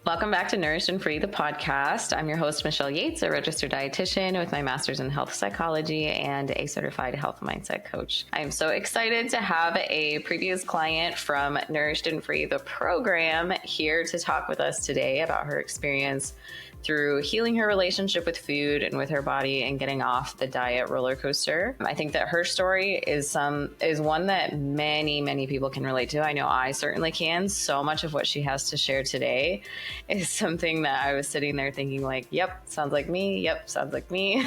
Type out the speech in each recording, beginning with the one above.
Welcome back to Nourished and Free, the podcast. I'm your host, Michelle Yates, a registered dietitian with my master's in health psychology and a certified health mindset coach. I am so excited to have a previous client from Nourished and Free, the program, here to talk with us today about her experience through healing her relationship with food and with her body and getting off the diet roller coaster. I think that her story is one that many people can relate to. I know I certainly can. So much of what she has to share today is something that I was sitting there thinking like, yep, sounds like me. Yep, sounds like me.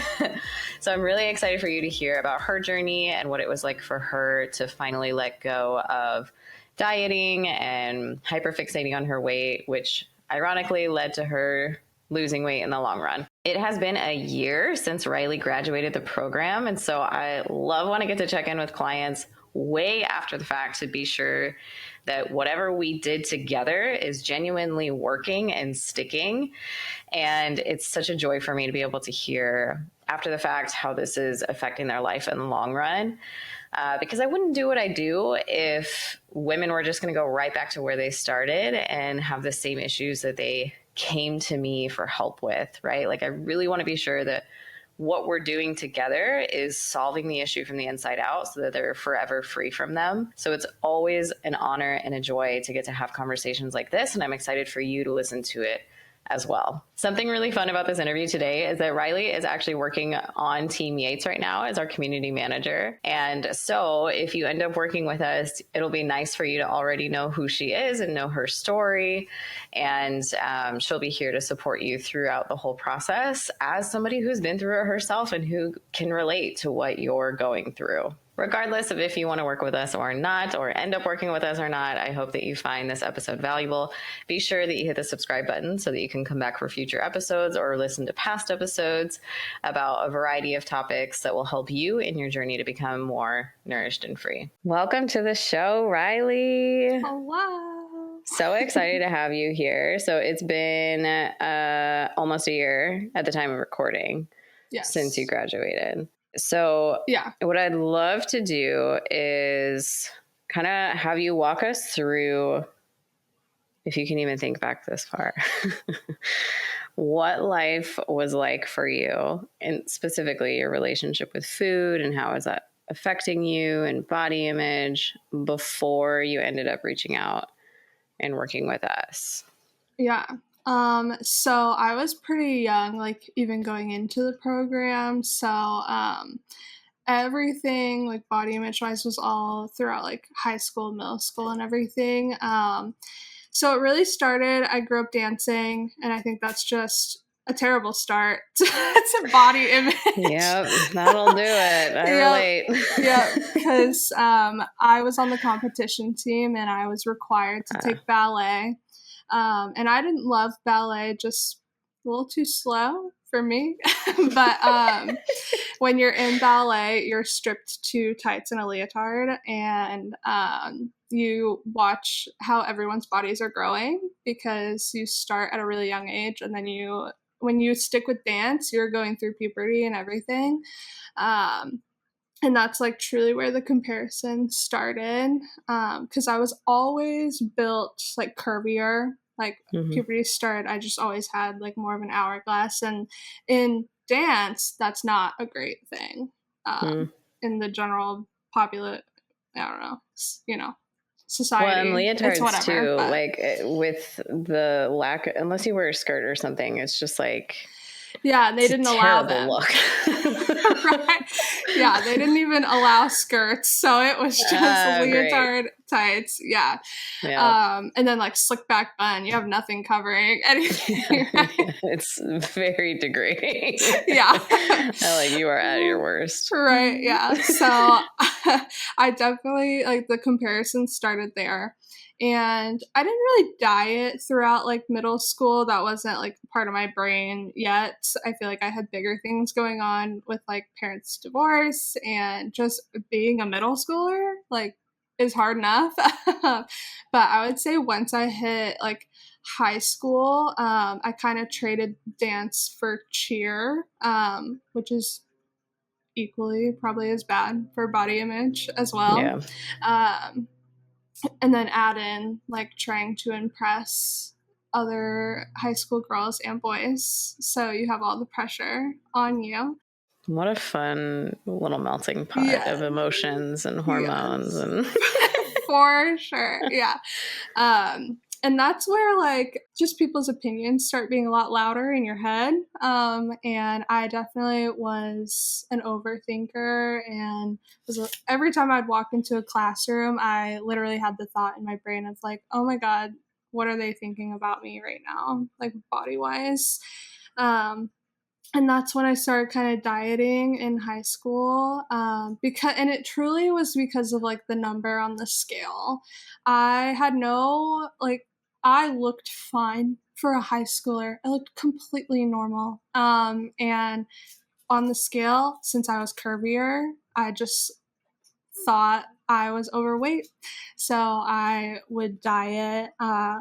So I'm really excited for you to hear about her journey and what it was like for her to finally let go of dieting and hyperfixating on her weight, which ironically led to her losing weight in the long run. It has been a year since Riley graduated the program. And so I love when I get to check in with clients way after the fact to be sure that whatever we did together is genuinely working and sticking. And it's such a joy for me to be able to hear after the fact how this is affecting their life in the long run. Because I wouldn't do what I do if women were just going to go right back to where they started and have the same issues that they came to me for help with, right? Like I really want to be sure that what we're doing together is solving the issue from the inside out so that they're forever free from them. So it's always an honor and a joy to get to have conversations like this. And I'm excited for you to listen to it as well. Something really fun about this interview today is that Riley is actually working on Team Yates right now as our community manager. And so if you end up working with us, it'll be nice for you to already know who she is and know her story. And she'll be here to support you throughout the whole process as somebody who's been through it herself and who can relate to what you're going through. Regardless of if you want to work with us or not, or end up working with us or not, I hope that you find this episode valuable. Be sure that you hit the subscribe button so that you can come back for future episodes or listen to past episodes about a variety of topics that will help you in your journey to become more nourished and free. Welcome to the show, Riley. Hello. So excited to have you here. So it's been almost a year at the time of recording since you graduated. So what I'd love to do is kind of have you walk us through, if you can even think back this far, what life was like for you, and specifically your relationship with food and how is that affecting you and body image before you ended up reaching out and working with us. Yeah. So I was pretty young, like even going into the program. So everything like body image wise was all throughout like high school, middle school and everything. So it really started, I grew up dancing and I think that's just a terrible start to body image. Yep, that'll do it. I relate. Yeah, because I was on the competition team and I was required to take ballet. And I didn't love ballet, just a little too slow for me. But when you're in ballet, you're stripped to tights and a leotard, and you watch how everyone's bodies are growing because you start at a really young age, and then when you stick with dance, you're going through puberty and everything. And that's like truly where the comparison started, because I was always built like curvier. Like puberty started, I just always had like more of an hourglass, and in dance, that's not a great thing. In the general I don't know, society. Well, and leotards whatever, too, but like with the lack, unless you wear a skirt or something, it's just like, yeah, they didn't allow them. Look. Right? Yeah, they didn't even allow skirts, so it was just leotard tights. Yeah. And then like slick back bun, you have nothing covering anything. Right? It's very degrading. Yeah. You are at your worst. Right. Yeah. So I definitely like the comparison started there. And I didn't really diet throughout like middle school. That wasn't like part of my brain yet. I feel like I had bigger things going on with like parents' divorce and just being a middle schooler like is hard enough. But I would say once I hit like high school, I kind of traded dance for cheer, which is equally probably as bad for body image as well. Yeah. And then add in like trying to impress other high school girls and boys. So you have all the pressure on you. What a fun little melting pot Yes. of emotions and hormones. Yes. And For sure. Yeah. And that's where like just people's opinions start being a lot louder in your head. And I definitely was an overthinker, and every time I'd walk into a classroom, I literally had the thought in my brain of like, oh my God, what are they thinking about me right now? Like body wise. And that's when I started kind of dieting in high school, and it truly was because of like the number on the scale. I had no like I looked fine for a high schooler. I looked completely normal. And on the scale, since I was curvier, I just thought I was overweight. So I would diet. I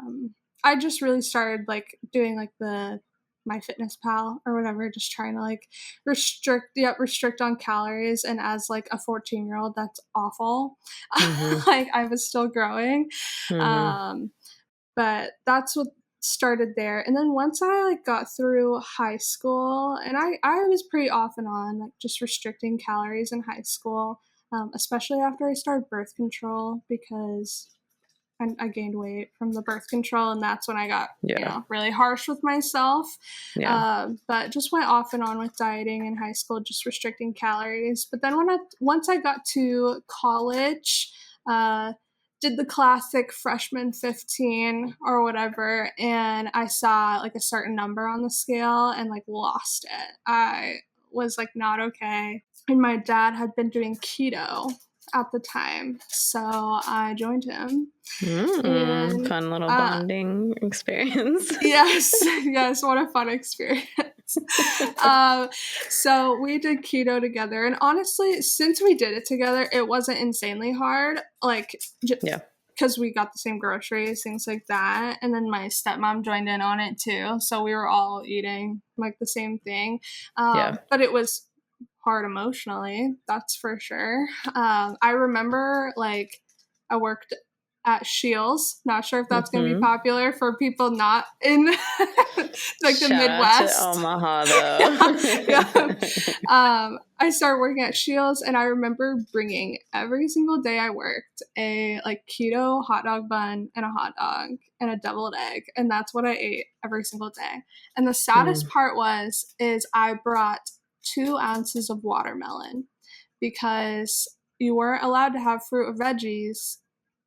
just really started like doing like the MyFitnessPal or whatever, just trying to like restrict on calories. And as like a 14-year-old, that's awful. Like I was still growing. But that's what started there. And then once I like got through high school, and I was pretty off and on, like just restricting calories in high school, especially after I started birth control, because I gained weight from the birth control, and that's when I got really harsh with myself. But just went off and on with dieting in high school, just restricting calories. But then once I got to college, did the classic freshman 15 or whatever, and I saw like a certain number on the scale and like lost it. I was like not okay. And my dad had been doing keto at the time, so I joined him. Fun little bonding experience. Yes, what a fun experience. So we did keto together, and honestly, since we did it together, it wasn't insanely hard. Like, because we got the same groceries, things like that. And then my stepmom joined in on it too, so we were all eating like the same thing. But it was hard emotionally, that's for sure. I remember like I worked at Shields. Not sure if that's going to be popular for people not in like the Midwest. Out to Omaha, though. I started working at Shields, and I remember bringing every single day I worked a like keto hot dog bun and a hot dog and a deviled egg, and that's what I ate every single day. And the saddest part is I brought 2 ounces of watermelon, because you weren't allowed to have fruit or veggies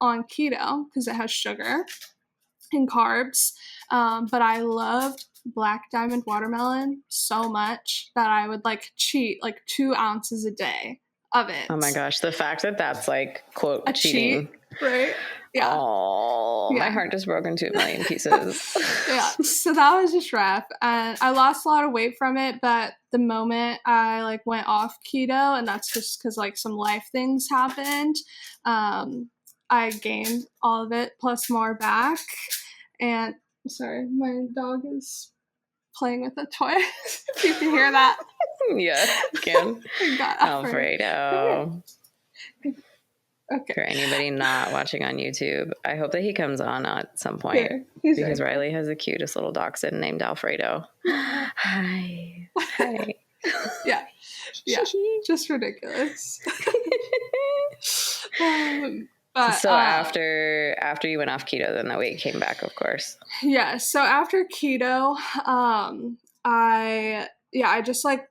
on keto because it has sugar and carbs. But I loved Black Diamond watermelon so much that I would like cheat like 2 ounces a day of it. Oh my gosh. The fact that that's like, quote, a cheating. Cheat, right? Yeah. Oh, my heart just broke into a million pieces. So that was just rough. And I lost a lot of weight from it, but the moment I like went off keto, and that's just because like some life things happened, I gained all of it plus more back. And sorry, my dog is playing with a toy. If you can hear that. Yeah, you can. Alfredo. Okay. For anybody not watching on YouTube, I hope that he comes on at some point, because Riley has the cutest little dachshund named Alfredo. Hi. Yeah, just ridiculous. But, so after you went off keto, then the weight came back, of course. Yeah. So after keto, I just like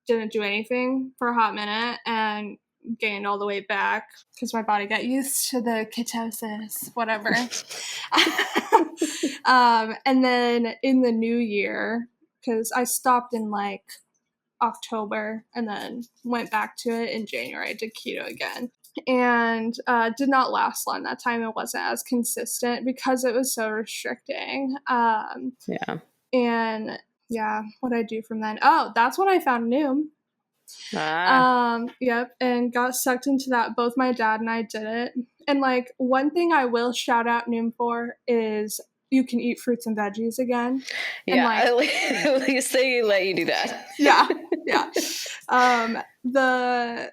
didn't do anything for a hot minute and gained all the weight back because my body got used to the ketosis, whatever. And then in the new year, because I stopped in like October and then went back to it in January, I did keto again. And did not last long that time. It wasn't as consistent because it was so restricting. And what I do from then? Oh, that's when I found Noom. And got sucked into that. Both my dad and I did it. And like one thing I will shout out Noom for is you can eat fruits and veggies again. Yeah, and like, at least they let you do that. Yeah. The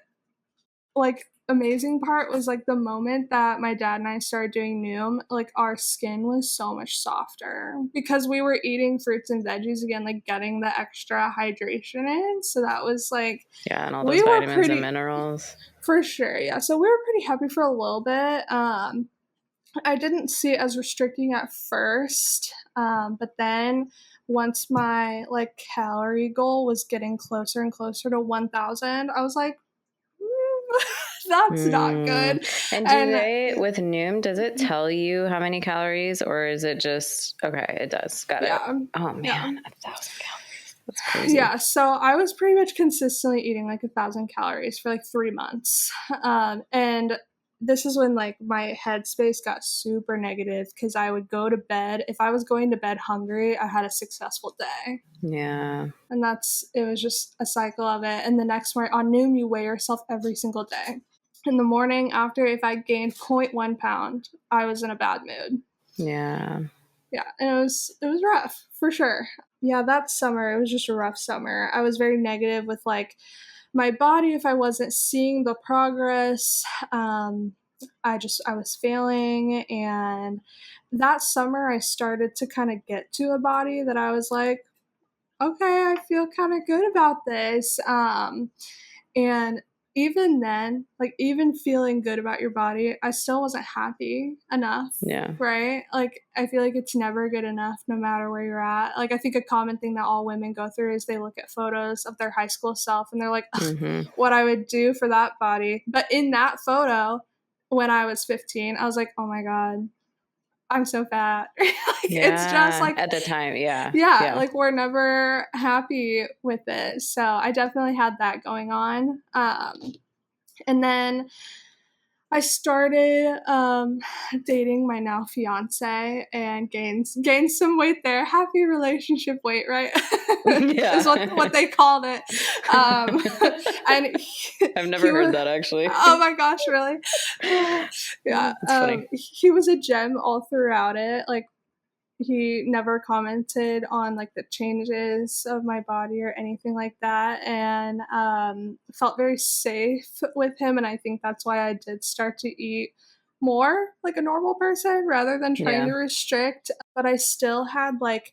like amazing part was like the moment that my dad and I started doing Noom, like our skin was so much softer because we were eating fruits and veggies again, like getting the extra hydration in. So that was like, Yeah, and all we those were vitamins and pretty, minerals. for sure. Yeah. So we were pretty happy for a little bit. I didn't see it as restricting at first, but then once my like calorie goal was getting closer and closer to 1,000, I was like, that's not good. And do they, with Noom, does it tell you how many calories, or is it just, okay, it does. Got it. Oh man, yeah. 1,000 calories. That's crazy. Yeah, so I was pretty much consistently eating like 1,000 calories for like 3 months. And this is when like my headspace got super negative because I would go to bed. If I was going to bed hungry, I had a successful day. Yeah. And it was just a cycle of it. And the next morning on Noom, you weigh yourself every single day. In the morning after, if I gained 0.1 pound, I was in a bad mood. Yeah. Yeah, and it was rough for sure. Yeah, that summer it was just a rough summer. I was very negative with like my body if I wasn't seeing the progress. I was failing, and that summer I started to kind of get to a body that I was like, okay, I feel kind of good about this. And even then, like even feeling good about your body, I still wasn't happy enough. Yeah. Right? Like I feel like it's never good enough no matter where you're at. Like I think a common thing that all women go through is they look at photos of their high school self and they're like, what I would do for that body. But in that photo, when I was 15, I was like, oh my God, I'm so fat. Like, Yeah. it's just like at the time, yeah. like we're never happy with it. So I definitely had that going on. And then I started dating my now fiance and gained some weight there. Happy relationship weight, right? Yeah. Is what they called it. And I've never heard that actually. Oh my gosh, really? Yeah. It's funny. He was a gem all throughout it. Like he never commented on like the changes of my body or anything like that, and felt very safe with him. And I think that's why I did start to eat more like a normal person rather than trying to restrict. But I still had like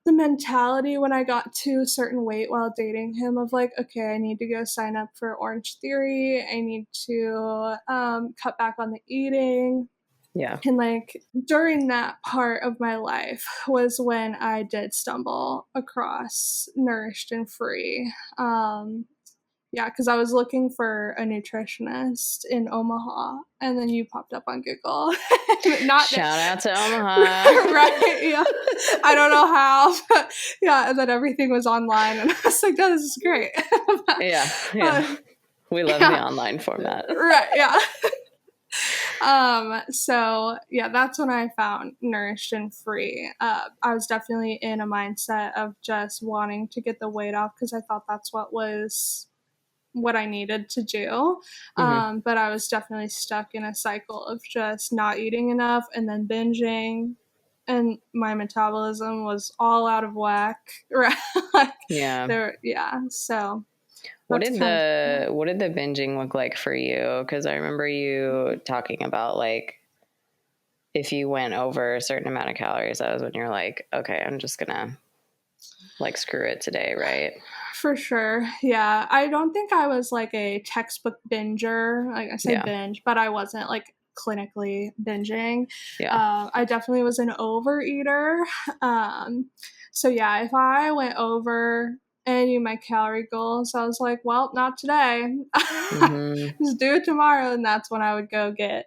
the mentality when I got to a certain weight while dating him of like, okay, I need to go sign up for Orange Theory. I need to cut back on the eating. Yeah. And like during that part of my life was when I did stumble across Nourished and Free. Because I was looking for a nutritionist in Omaha, and then you popped up on Google. Shout out to Omaha. Right, yeah. I don't know how, but yeah, and then everything was online, and I was like, oh, this is great. Yeah. We love the online format. Right, yeah. So yeah, that's when I found Nourished and Free. I was definitely in a mindset of just wanting to get the weight off because I thought that's what I needed to do. But I was definitely stuck in a cycle of just not eating enough and then binging, and my metabolism was all out of whack. Right? So what did the binging look like for you? Because I remember you talking about like if you went over a certain amount of calories, that was when you're like, okay, I'm just gonna like screw it today, right? For sure. Yeah. I don't think I was like a textbook binger. Like I say binge, but I wasn't like clinically binging. I definitely was an overeater. So yeah, if I went over any of my calorie goals, I was like, well, not today. Just do it tomorrow. And that's when I would go get,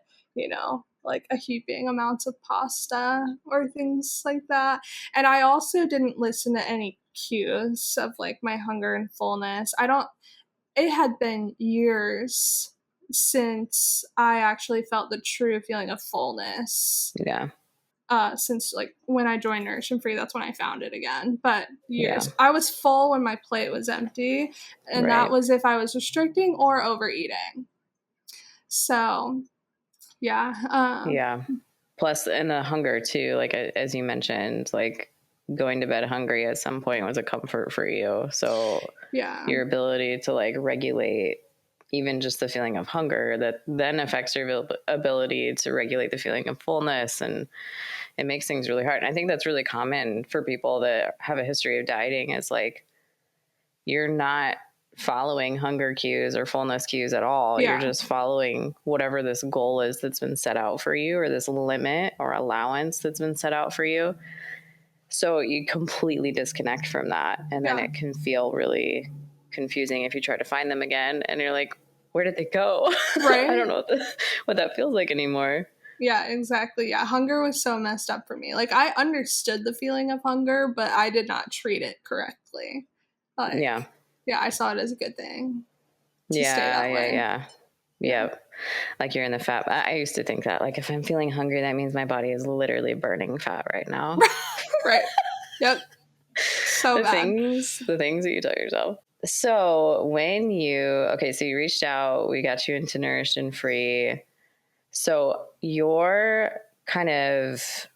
like a heaping amounts of pasta or things like that. And I also didn't listen to any cues of like my hunger and fullness. It had been years since I actually felt the true feeling of fullness. Yeah. Since like when I joined Nourish and Free, that's when I found it again. But years. I was full when my plate was empty, and that was if I was restricting or overeating. So, yeah. Plus, and the hunger too, like as you mentioned, like going to bed hungry at some point was a comfort for you. So your ability to like regulate even just the feeling of hunger that then affects your ability to regulate the feeling of fullness. And it makes things really hard. And I think that's really common for people that have a history of dieting. It's like, you're not following hunger cues or fullness cues at all. Yeah. You're just following whatever this goal is that's been set out for you, or this limit or allowance that's been set out for you. So you completely disconnect from that. And then it can feel really confusing if you try to find them again and you're like, where did they go? Right. I don't know what that feels like anymore. Yeah, exactly. Yeah, hunger was so messed up for me. Like, I understood the feeling of hunger, but I did not treat it correctly. Like, yeah, I saw it as a good thing to stay that way. Yeah. Like you're in the fat. I used to think that, like, if I'm feeling hungry, that means my body is literally burning fat right now. Right. Yep. So the bad. things that you tell yourself. So so you reached out, we got you into Nourished and Free. So your kind of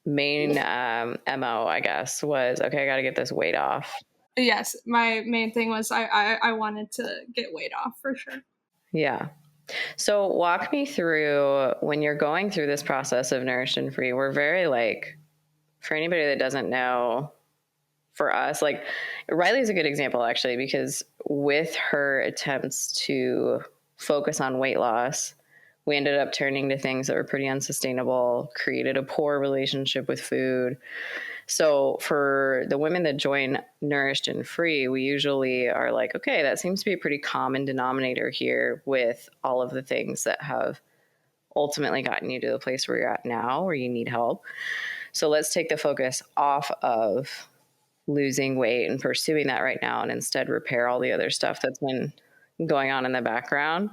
main MO, I guess, was, okay, I got to get this weight off. Yes, my main thing was I wanted to get weight off for sure. Yeah. So walk me through, when you're going through this process of Nourished and Free, we're very, like, for anybody that doesn't know, for us, like, Riley's a good example, actually, because with her attempts to focus on weight loss, we ended up turning to things that were pretty unsustainable, created a poor relationship with food. So for the women that join Nourished and Free, we usually are like, okay, that seems to be a pretty common denominator here with all of the things that have ultimately gotten you to the place where you're at now, where you need help. So let's take the focus off of losing weight and pursuing that right now, and instead repair all the other stuff that's been going on in the background.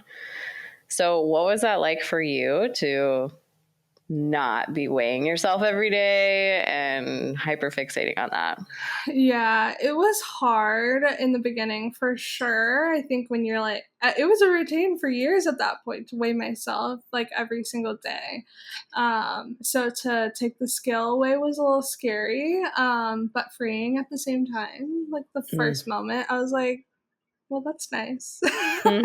So what was that like for you to not be weighing yourself every day and hyperfixating on that? Yeah, it was hard in the beginning for sure. I think when you're like, it was a routine for years at that point to weigh myself like every single day. So to take the scale away was a little scary, but freeing at the same time. Like the first moment, I was like, well, that's nice. Yeah,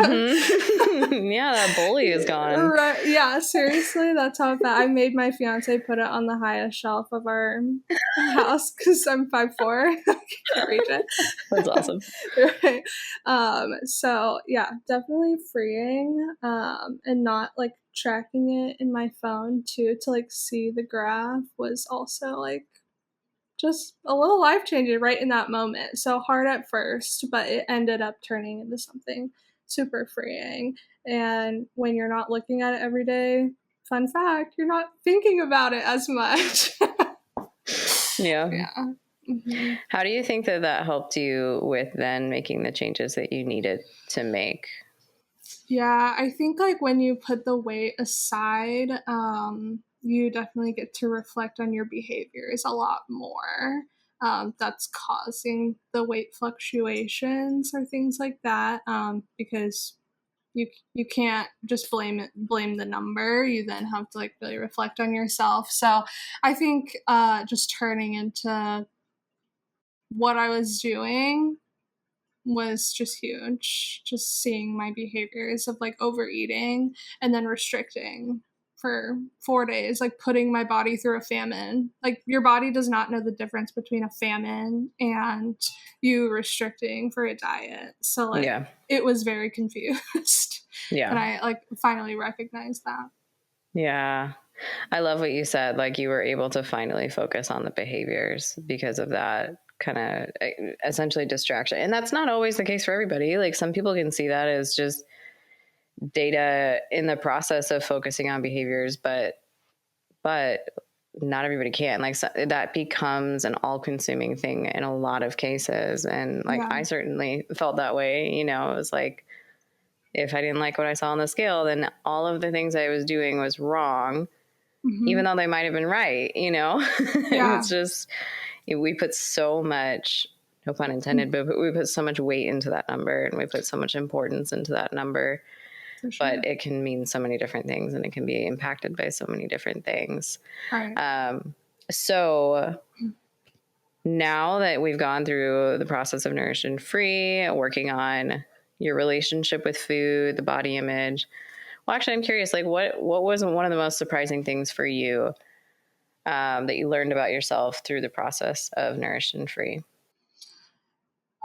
that bully is gone. Right. Yeah, seriously, that's how bad. I made my fiance put it on the highest shelf of our house because I'm 5'4". I can't reach it. That's awesome. Right. So yeah, definitely freeing. And not like tracking it in my phone too, to like see the graph was also like just a little life-changing right in that moment. So hard at first, but it ended up turning into something super freeing. And when you're not looking at it every day, fun fact, you're not thinking about it as much. Yeah. Mm-hmm. How do you think that helped you with then making the changes that you needed to make? Yeah, I think like when you put the weight aside, you definitely get to reflect on your behaviors a lot more. That's causing the weight fluctuations or things like that, because you can't just blame the number. You then have to like really reflect on yourself. So I think just turning into what I was doing was just huge. Just seeing my behaviors of like overeating and then restricting for 4 days, like putting my body through a famine. Like your body does not know the difference between a famine and you restricting for a diet. So like it was very confused. Yeah. And I like finally recognized that. Yeah. I love what you said. Like you were able to finally focus on the behaviors because of that kind of essentially distraction. And that's not always the case for everybody. Like some people can see that as just data in the process of focusing on behaviors, but not everybody can. Like so, that becomes an all-consuming thing in a lot of cases. And like I certainly felt that way. You know, it was like, if I didn't like what I saw on the scale, then all of the things I was doing was wrong, even though they might have been right, you know? Yeah. It's just, we put so much, no pun intended, but we put so much weight into that number and we put so much importance into that number. Sure. But it can mean so many different things and it can be impacted by so many different things. Right. So now that we've gone through the process of Nourished and Free, working on your relationship with food, the body image. Well, actually, I'm curious, like what was one of the most surprising things for you that you learned about yourself through the process of Nourished and Free?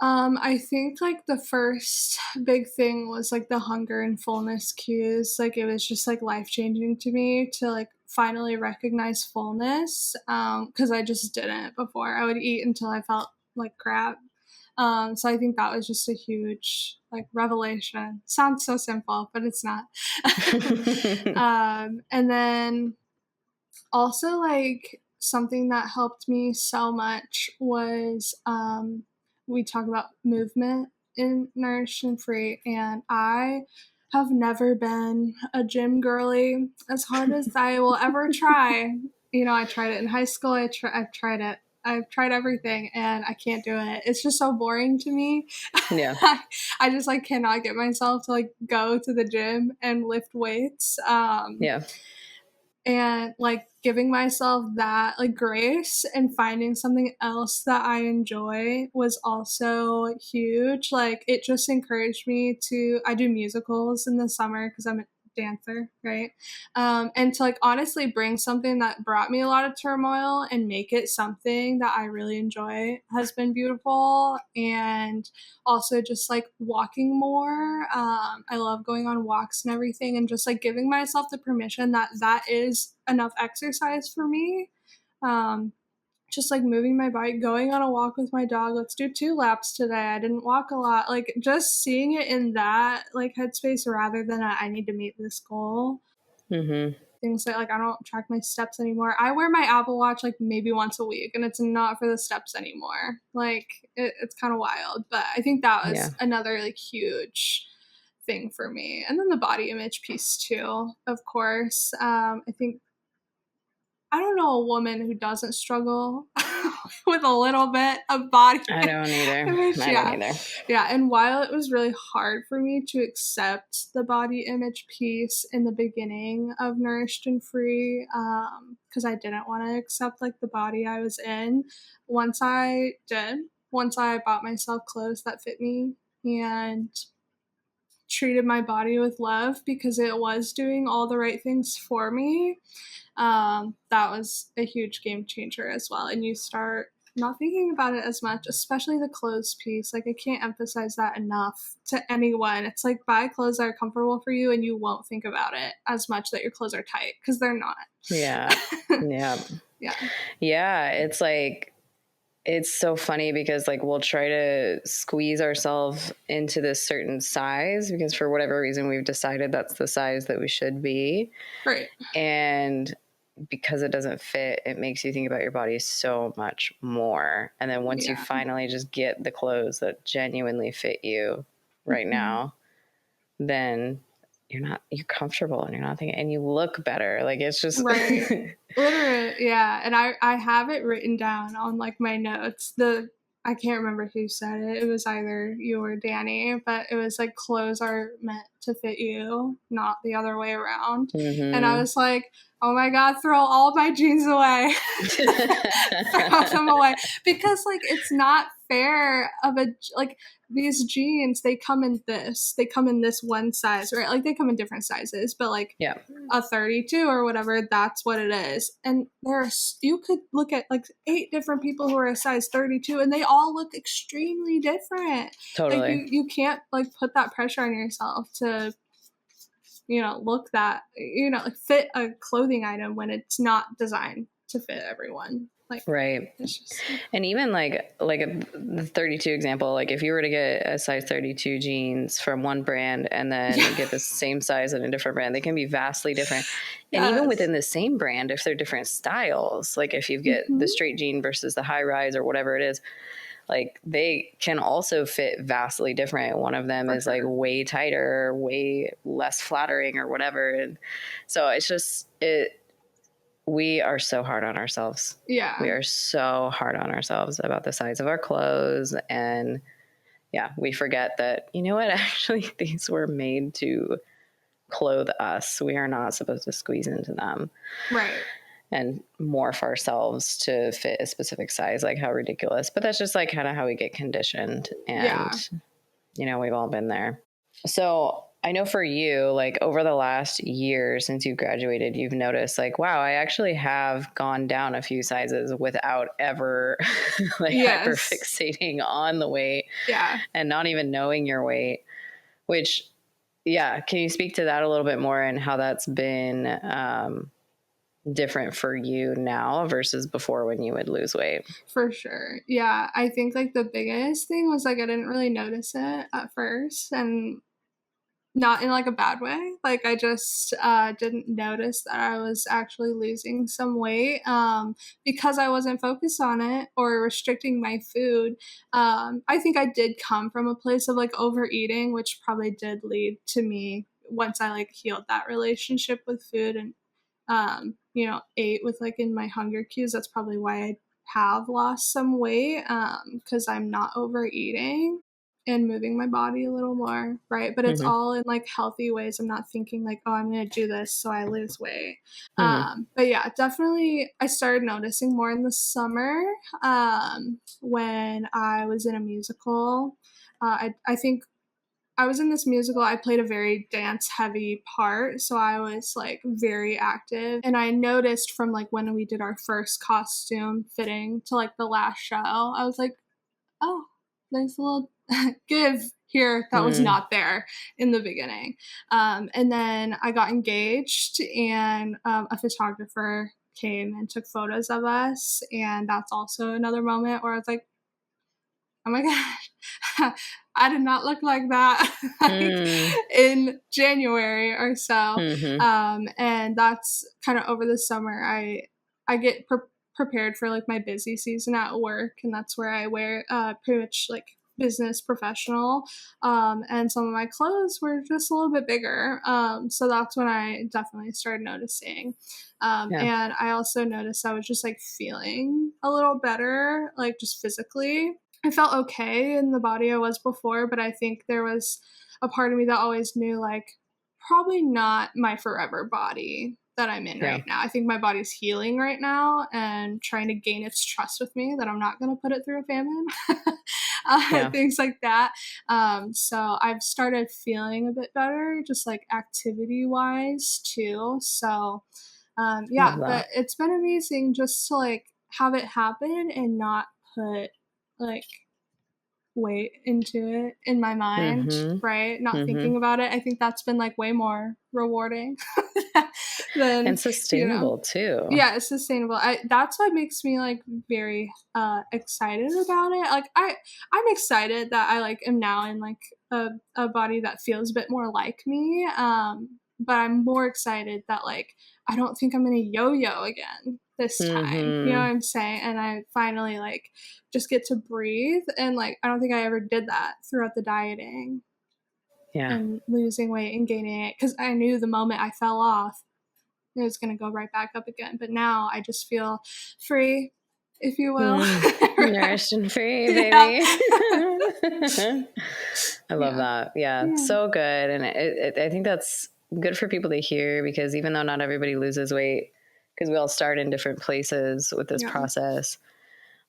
I think like the first big thing was like the hunger and fullness cues. Like it was just like life changing to me to like finally recognize fullness. Cause I just didn't before. I would eat until I felt like crap. So I think that was just a huge like revelation. Sounds so simple, but it's not. And then also like something that helped me so much was we talk about movement in Nourished and Free, and I have never been a gym girly as hard as I will ever try. You know, I tried it in high school. I've tried it. I've tried everything and I can't do it. It's just so boring to me. Yeah. I just like cannot get myself to like go to the gym and lift weights. Yeah. And like giving myself that like grace and finding something else that I enjoy was also huge. Like it just encouraged me to I do musicals in the summer because I'm a dancer, right? And to like honestly bring something that brought me a lot of turmoil and make it something that I really enjoy has been beautiful. And also just like walking more. I love going on walks and everything, and just like giving myself the permission that that is enough exercise for me. Um, just like moving my bike, going on a walk with my dog. Let's do 2 laps today. I didn't walk a lot. Like just seeing it in that like headspace rather than I need to meet this goal. Mm-hmm. Things like I don't track my steps anymore. I wear my Apple Watch like maybe once a week, and it's not for the steps anymore. Like it's kind of wild, but I think that Yeah. was another like huge thing for me. And then the body image piece too, of course. I think I don't know a woman who doesn't struggle with a little bit of body I don't either. image. I don't either. Yeah. And while it was really hard for me to accept the body image piece in the beginning of Nourished and Free, because I didn't want to accept like the body I was in, once I did, once I bought myself clothes that fit me and treated my body with love because it was doing all the right things for me, that was a huge game changer as well. And you start not thinking about it as much, especially the clothes piece. Like I can't emphasize that enough to anyone. It's like buy clothes that are comfortable for you and you won't think about it as much that your clothes are tight because they're not. Yeah. Yeah. Yeah. Yeah. It's like, it's so funny because like we'll try to squeeze ourselves into this certain size because for whatever reason we've decided that's the size that we should be. Right. And because it doesn't fit, it makes you think about your body so much more. And then once you finally just get the clothes that genuinely fit you right now, then you're comfortable and you're not thinking, and you look better. Like it's just right. Literally, yeah. And I have it written down on like my notes. I can't remember who said it. It was either you or Danny, but it was like clothes are meant to fit you, not the other way around. Mm-hmm. And I was like, oh my God, throw all my jeans away. Throw them away. Because like it's not fair of a like these jeans, they come in this one size, right? Like they come in different sizes, but like yeah, a 32 or whatever, that's what it is. And you could look at like 8 different people who are a size 32 and they all look extremely different. totally. Like you can't like put that pressure on yourself to look that like fit a clothing item when it's not designed to fit everyone. Like right. it's just and even like the 32 example, like if you were to get a size 32 jeans from one brand and then get the same size in a different brand, they can be vastly different. And even within the same brand, if they're different styles, like if you get the straight jean versus the high rise or whatever it is, like they can also fit vastly different. One of them is like way tighter, way less flattering or whatever. And so it's just we are so hard on ourselves. Yeah. We are so hard on ourselves about the size of our clothes. And yeah, we forget that, you know what, actually these were made to clothe us. We are not supposed to squeeze into them. Right. And morph ourselves to fit a specific size. Like how ridiculous. But that's just like kind of how we get conditioned. And we've all been there. So I know for you, like over the last year since you graduated, you've noticed like, wow, I actually have gone down a few sizes without ever like hyperfixating on the weight and not even knowing your weight, which, can you speak to that a little bit more and how that's been different for you now versus before when you would lose weight? For sure. Yeah. I think like the biggest thing was like I didn't really notice it at first, and not in like a bad way. Like I just didn't notice that I was actually losing some weight because I wasn't focused on it or restricting my food. I think I did come from a place of like overeating, which probably did lead to me once I like healed that relationship with food and ate with like in my hunger cues. That's probably why I have lost some weight because I'm not overeating and moving my body a little more, right? But it's all in like healthy ways. I'm not thinking like, oh, I'm going to do this so I lose weight. But yeah, definitely I started noticing more in the summer when I was in a musical. I think I was in this musical. I played a very dance heavy part. So I was like very active. And I noticed from like when we did our first costume fitting to like the last show, I was like, oh, there's a little give here that was not there in the beginning. And then I got engaged, and a photographer came and took photos of us. And that's also another moment where I was like, oh my God, I did not look like that like, in January or so. And that's kind of over the summer. I get prepared for like my busy season at work, and that's where I wear pretty much like business professional, and some of my clothes were just a little bit bigger, so that's when I definitely started noticing, and I also noticed I was just like feeling a little better, like just physically. I felt okay in the body I was before, but I think there was a part of me that always knew like probably not my forever body that I'm in right now. I think my body's healing right now and trying to gain its trust with me that I'm not going to put it through a famine. Things like that. So I've started feeling a bit better, just like activity wise too. So but it's been amazing just to like have it happen and not put like weight into it in my mind, right? Not thinking about it. I think that's been like way more rewarding than and sustainable too. Yeah, it's sustainable. That's what makes me like very excited about it. Like I'm excited that I like am now in like a body that feels a bit more like me. But I'm more excited that like I don't think I'm gonna yo-yo again this time. You know what I'm saying? And I finally like just get to breathe, and like I don't think I ever did that throughout the dieting. And losing weight and gaining it, because I knew the moment I fell off it was going to go right back up again. But now I just feel free, if you will. Nourished and free, baby. I love that. Yeah, so good. And I think that's good for people to hear, because even though not everybody loses weight, because we all start in different places with this process,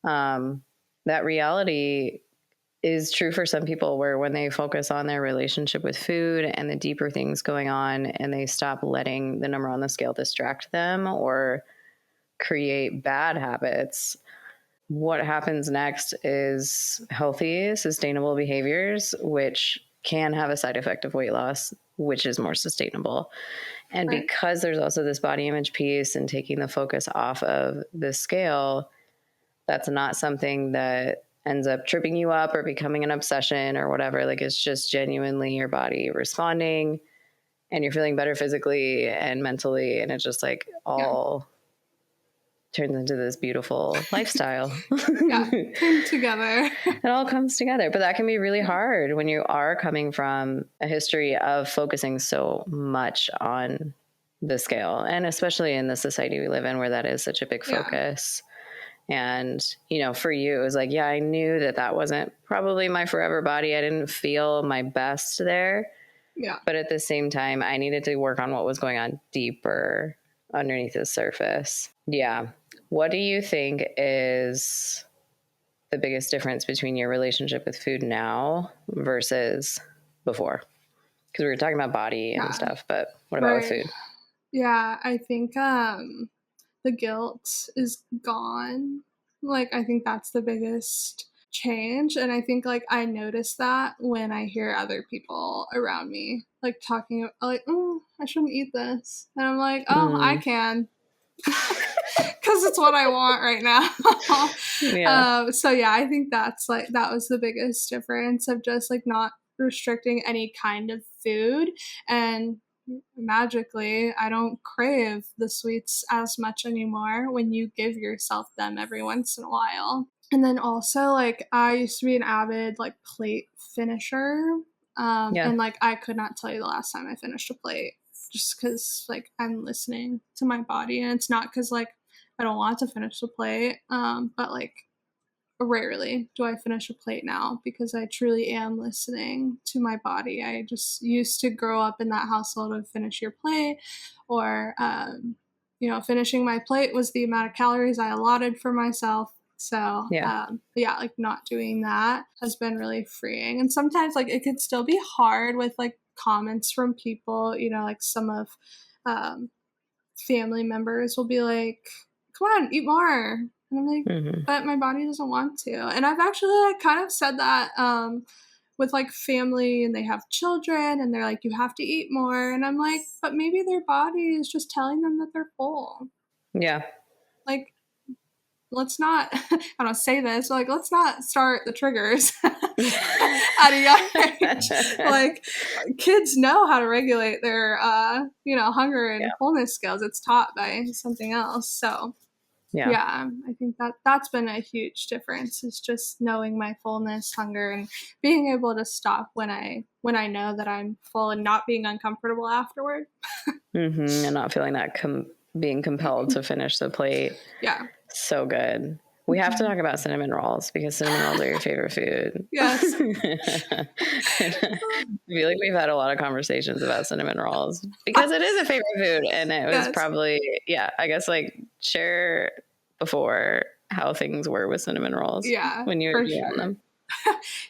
that reality is true for some people, where when they focus on their relationship with food and the deeper things going on, and they stop letting the number on the scale distract them or create bad habits, what happens next is healthy, sustainable behaviors, which can have a side effect of weight loss, which is more sustainable. And because there's also this body image piece and taking the focus off of the scale, that's not something that ends up tripping you up or becoming an obsession or whatever. Like, it's just genuinely your body responding, and you're feeling better physically and mentally. And it just like all turns into this beautiful lifestyle. Came together. It all comes together. But that can be really hard when you are coming from a history of focusing so much on the scale, and especially in the society we live in, where that is such a big focus. And, for you, it was like, I knew that wasn't probably my forever body. I didn't feel my best there. Yeah. But at the same time, I needed to work on what was going on deeper underneath the surface. Yeah. What do you think is the biggest difference between your relationship with food now versus before? Because we were talking about body and stuff, but what about with food? Yeah, I think the guilt is gone. Like, I think that's the biggest change. And I think, like, I notice that when I hear other people around me, like, talking, like, oh, I shouldn't eat this. And I'm like, oh, I can. Because it's what I want right now. So, yeah, I think that's, like, that was the biggest difference of just, like, not restricting any kind of food. And magically, I don't crave the sweets as much anymore when you give yourself them every once in a while. And then also, like, I used to be an avid, like, plate finisher. And, like, I could not tell you the last time I finished a plate just because, like, I'm listening to my body. And it's not because, like, I don't want to finish the plate, but, like, rarely do I finish a plate now because I truly am listening to my body. I just used to grow up in that household of finish your plate, or, finishing my plate was the amount of calories I allotted for myself. So, like, not doing that has been really freeing. And sometimes, like, it could still be hard with, like, comments from people, like some of family members will be like, come on, eat more. And I'm like, but my body doesn't want to. And I've actually, like, kind of said that with, like, family, and they have children, and they're like, you have to eat more. And I'm like, but maybe their body is just telling them that they're full. Yeah. Like, let's not, I don't say this, but, like, let's not start the triggers at a young age. Like, kids know how to regulate their, hunger and fullness skills. It's taught by something else. So, yeah, I think that's been a huge difference, is just knowing my fullness, hunger, and being able to stop when I know that I'm full and not being uncomfortable afterward. And not feeling that being compelled to finish the plate. Yeah. So good. We have to talk about cinnamon rolls, because cinnamon rolls are your favorite food. Yes. I feel like we've had a lot of conversations about cinnamon rolls because it is a favorite food, and it was probably, I guess, like, share before how things were with cinnamon rolls. Yeah, when you were doing them.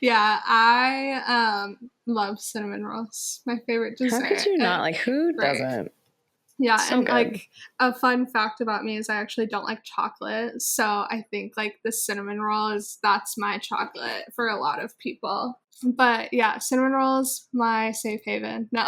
Yeah, I love cinnamon rolls. My favorite dessert. How could you not? Like, who doesn't? Yeah, so and good. Like, a fun fact about me is I actually don't like chocolate, so I think, like, the cinnamon roll that's my chocolate for a lot of people. But yeah, cinnamon rolls, my safe haven. No.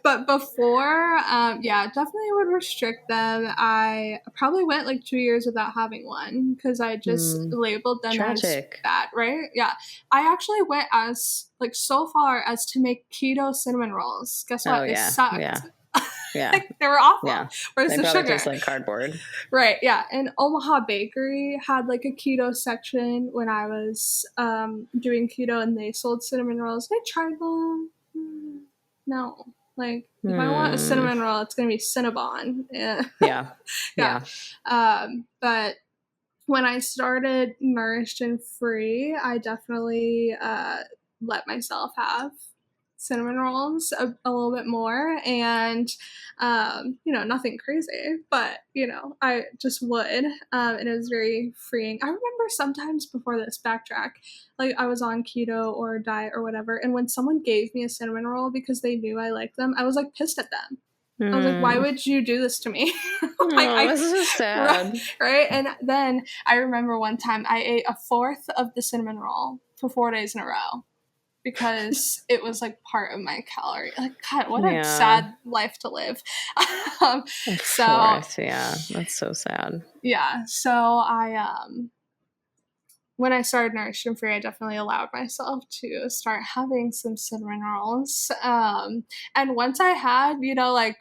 But before, definitely would restrict them. I probably went, like, 2 years without having one because I just labeled them as bad, right? Yeah. I actually went so far as to make keto cinnamon rolls. Guess what? It sucked. Yeah. Like, they were awful. Yeah. Where's the sugar? Tastes like cardboard. Right. Yeah. And Omaha Bakery had, like, a keto section when I was doing keto, and they sold cinnamon rolls. I tried them. No. Like, if I want a cinnamon roll, it's going to be Cinnabon. Yeah. But when I started Nourished and Free, I definitely let myself have cinnamon rolls a little bit more, and nothing crazy, but I just would, and it was very freeing. I remember sometimes before this, backtrack, like, I was on keto or diet or whatever, and when someone gave me a cinnamon roll because they knew I liked them, I was, like, pissed at them. I was like, why would you do this to me? Like, this is sad. Right? And then I remember one time I ate a fourth of the cinnamon roll for 4 days in a row because it was, like, part of my calorie. Like, God, what a sad life to live. That's so sad. Yeah. So I, when I started Nourished and Free, I definitely allowed myself to start having some cinnamon rolls. And once I had, like,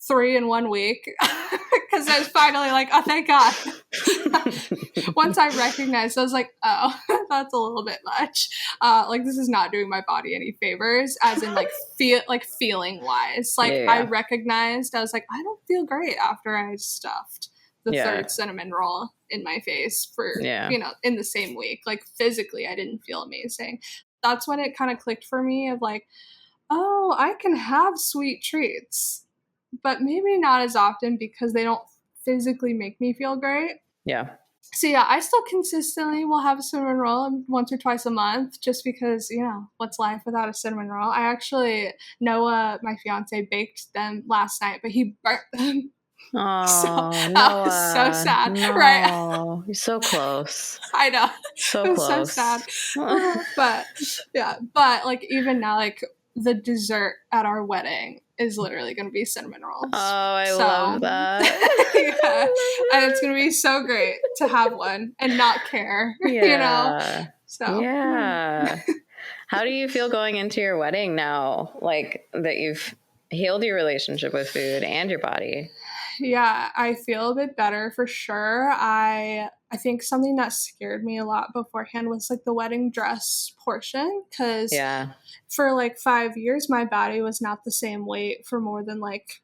3 in 1 week, because I was finally like, oh, thank God. Once I recognized, I was like, oh, that's a little bit much. Like, this is not doing my body any favors, as in, like, feeling wise. Like, I recognized, I was like, I don't feel great after I stuffed the third cinnamon roll in my face for, in the same week. Like, physically, I didn't feel amazing. That's when it kind of clicked for me of, like, oh, I can have sweet treats, but maybe not as often because they don't physically make me feel great. Yeah. So yeah, I still consistently will have a cinnamon roll once or twice a month, just because, what's life without a cinnamon roll? I actually, Noah, my fiance, baked them last night, but he burnt them. So Oh, I was so Noah. sad, right? No. You're so close. I know. So It was so sad. close. But yeah, but like even now, like the dessert at our wedding is literally going to be cinnamon Oh, rolls. I love So that. yeah, I and love it's going to be so great to have one and not care, it. Yeah. So Yeah. How do you feel going into your wedding now? Like that you've healed your relationship with food and your body? yeah, I feel a bit better for sure. I think something that scared me a lot beforehand was like the wedding dress portion, because Yeah. for like 5 years my body was not the same weight for more than like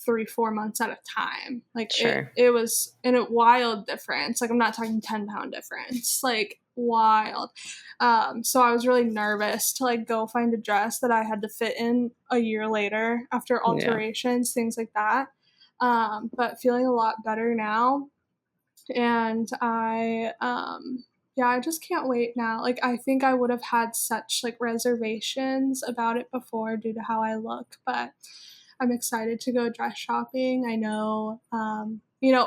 3-4 months at a time. Like Sure. it was in a wild difference. Like I'm not talking 10-pound difference, like wild. So I was really nervous to like go find a dress that I had to fit in a year later after Yeah. alterations, things like that. But feeling a lot better now. And yeah, I just can't wait now. Like I think I would have had such like reservations about it before due to how I look, but I'm excited to go dress shopping. I know,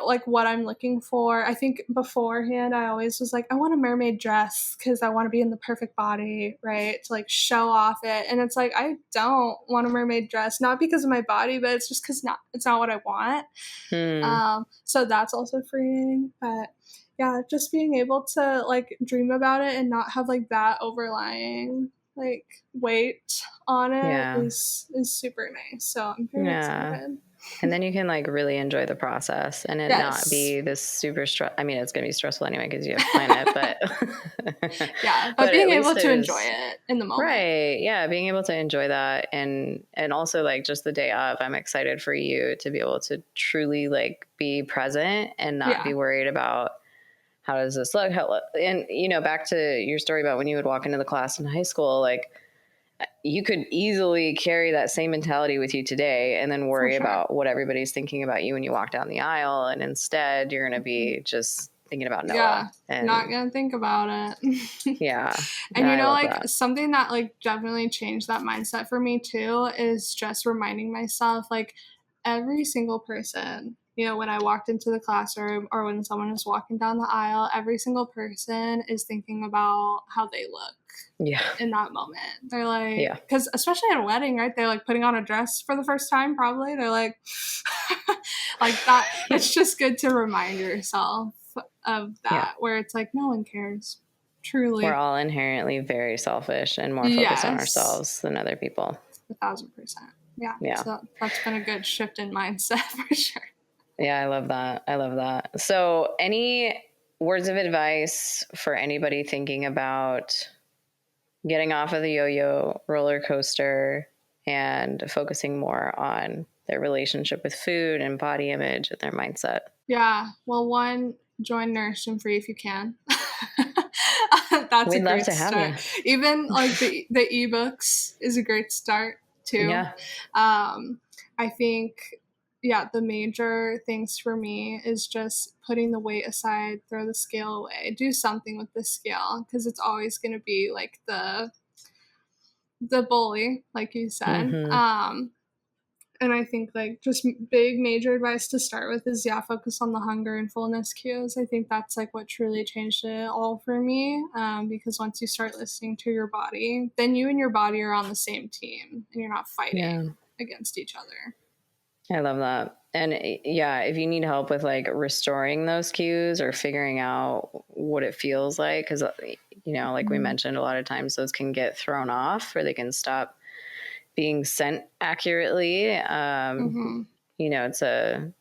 like what I'm looking for. I think beforehand, I always was like, I want a mermaid dress because I want to be in the perfect body, right? To like show off it. And it's like, I don't want a mermaid dress, not because of my body, but it's just because it's not what I want. Hmm. So that's also freeing. But yeah, just being able to like dream about it and not have like that overlying like weight on it Yeah. is super nice. So I'm very Yeah. excited. And then you can like really enjoy the process and it not Yes. be this super stress. I mean, it's going to be stressful anyway because you have to plan it, but Yeah, but but at being least able to enjoy there's it in the moment. right. Yeah. Being able to enjoy that. And also like just the day of, I'm excited for you to be able to truly like be present and not be Yeah. worried about how does this look? And back to your story about when you would walk into the class in high school, like, you could easily carry that same mentality with you today and then worry Sure. about what everybody's thinking about you when you walk down the aisle. And instead, you're going to be just thinking about Noah. Yeah, And not gonna think about it. yeah, And I love like that. something that like definitely changed that mindset for me too is just reminding myself like every single person, when I walked into the classroom or when someone is walking down the aisle, every single person is thinking about how they look Yeah. in that moment. They're like, Yeah. because especially at a wedding, right? They're like putting on a dress for the first time, probably. They're like, like that. It's just good to remind yourself of that, Yeah. where it's like, no one cares. Truly. We're all inherently very selfish and more focused on ourselves than other people. 1,000%. Yeah. Yeah. So that's been a good shift in mindset for sure. Yeah, I love that. I love that. So, any words of advice for anybody thinking about getting off of the yo-yo roller coaster and focusing more on their relationship with food and body image and their mindset? Yeah. Well, one, join Nourished and Free if you can. That's a We'd love great to have start. you. Even like the ebooks is a great start too. Yeah. I think, yeah, the major things for me is just putting the weight aside, throw the scale away, do something with the scale, because it's always going to be like the bully, like you said. Mm-hmm. And I think like just big major advice to start with is, yeah, focus on the hunger and fullness cues. I think that's like what truly changed it all for me, because once you start listening to your body, then you and your body are on the same team and you're not fighting against each other. I love that. And yeah, if you need help with like restoring those cues or figuring out what it feels like, because, like we mentioned, a lot of times those can get thrown off or they can stop being sent accurately. It's a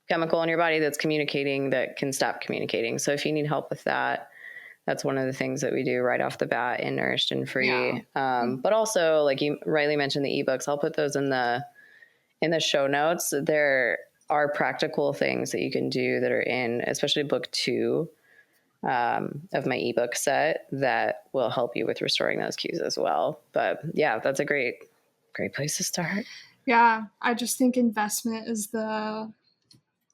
chemical in your body that's communicating that can stop communicating. So if you need help with that, that's one of the things that we do right off the bat in Nourished and Free. Yeah. But also, like you rightly mentioned, the ebooks, I'll put those in the show notes. There are practical things that you can do that are in, especially book 2 of my ebook set, that will help you with restoring those cues as well. But yeah, that's a great place to start. Yeah, I just think investment is the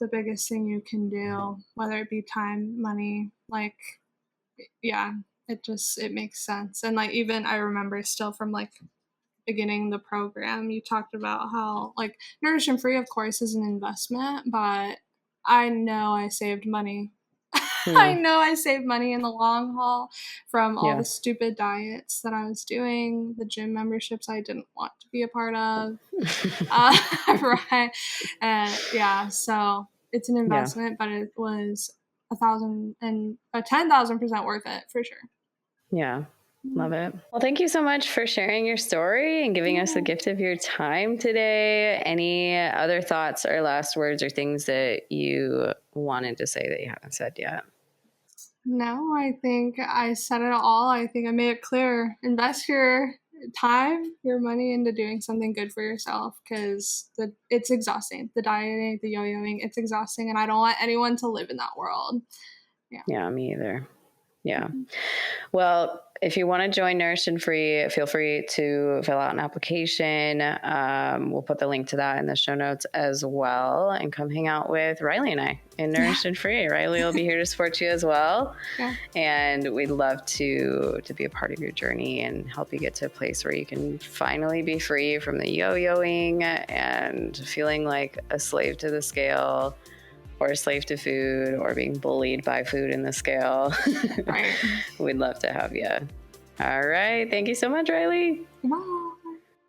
the biggest thing you can do, whether it be time, money, like, yeah, it makes sense. And like, even I remember still from like beginning the program, you talked about how like Nourish and Free, of course, is an investment, but I know I saved money. I know I saved money in the long haul from all the stupid diets that I was doing, the gym memberships I didn't want to be a part of. Right. And yeah, so it's an investment, but it was 10,000% worth it for sure. Yeah. Love it. Well, thank you so much for sharing your story and giving us the gift of your time today. Any other thoughts or last words or things that you wanted to say that you haven't said yet? No, I think I said it all. I think I made it clear. Invest your time, your money into doing something good for yourself, because it's exhausting. The dieting, the yo-yoing, it's exhausting, and I don't want anyone to live in that world. Yeah, me either. Yeah. Well, if you want to join Nourished and Free, feel free to fill out an application. We'll put the link to that in the show notes as well, and come hang out with Riley and I in Nourished and Free. Riley will be here to support you as well. Yeah. And we'd love to be a part of your journey and help you get to a place where you can finally be free from the yo-yoing and feeling like a slave to the scale, or a slave to food, or being bullied by food in the scale. Right. We'd love to have you. All right. Thank you so much, Riley. Bye.